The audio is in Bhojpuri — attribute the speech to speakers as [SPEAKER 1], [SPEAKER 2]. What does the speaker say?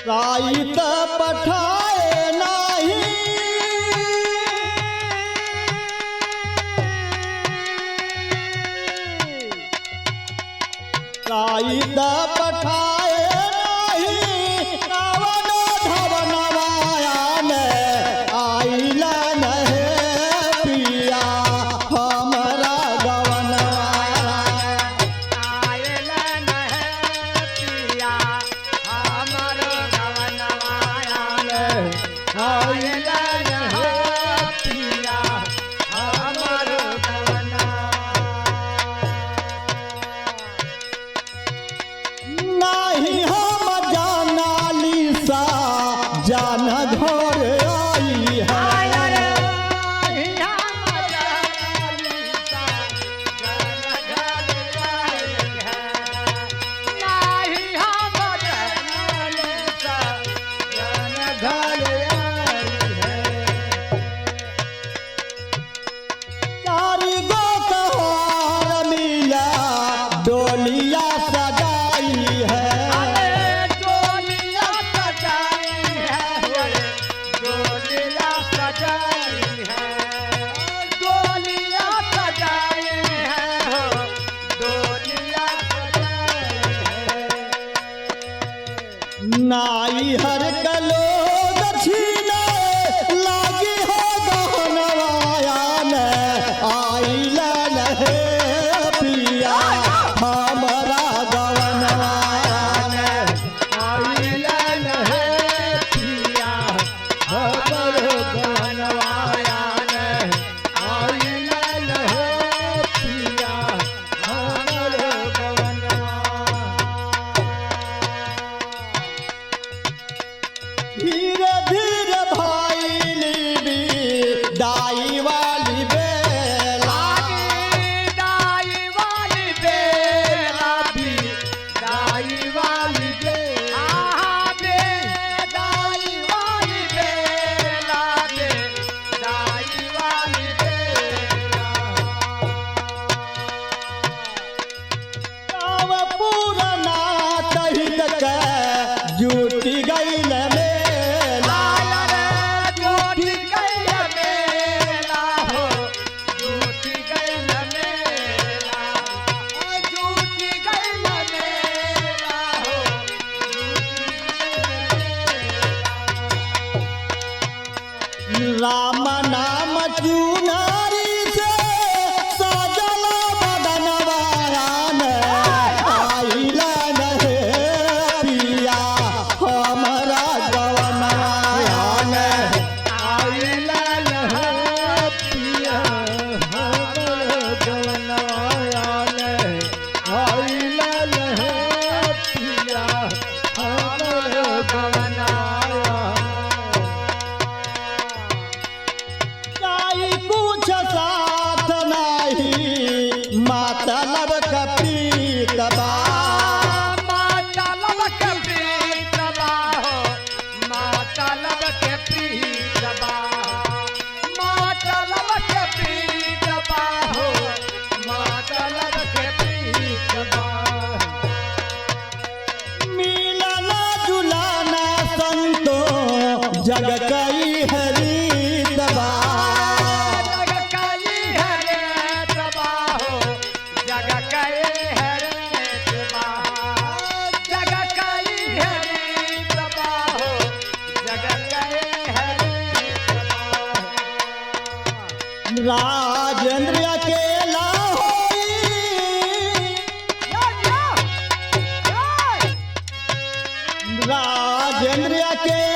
[SPEAKER 1] राइत पठाए नाही राइत पठाए नाही रावण धवनवाया में आइला नहे पिया हमरा गवनवाया
[SPEAKER 2] आइला नहे पिया हमरो गवनवाया में आइला नहे पिया हमरो गवनवाया
[SPEAKER 1] नाही हम जानाली सा जान घर आई है कारीगो कहार मिला डोलिया सजाई है नाई हर कलो दक्षिणा लागी हो गहनवाया में आइला नहे पिया हमरा गवनवाया में
[SPEAKER 2] आइला नहे पिया हमरो गवनवाया में आइला नहे पिया हमरो गवनवाया
[SPEAKER 1] धीरे धीरे भाईली भी दाई वाली बेला
[SPEAKER 2] दाई वाली बेला भी दाई वाली बेला बे दाई वाली बेला बे दाई वाली बेला
[SPEAKER 1] गाँव पुराना तहित के जुटी गईल मेला
[SPEAKER 2] जोटी गईल मेला हो जोटी गईल मेला जोटी गईल मेला हो
[SPEAKER 1] राम नाम चुनारी से सजल बदनवाया में आइला नहे पिया हमरा गवनवाया में
[SPEAKER 2] आइला नहे पिया हमरो गवनवाया में आइला नहे पिया हमरो गवनवाया
[SPEAKER 1] काई कुछ साथ नहीं मतलब कपीत बा
[SPEAKER 2] मातलब के प्रीत बा हो मातलब के प्रीत बा मातलब के प्रीत बा हो मातलब के प्रीत बा
[SPEAKER 1] मिलना जुलाना संतो जग कई हरी दबा
[SPEAKER 2] जग कई हरे तबा हो जग कई हरे तबा जग कई हरे तबा हो जग कई हरे तबा
[SPEAKER 1] राजेंद्र अकेला होई राजेंद्र अकेला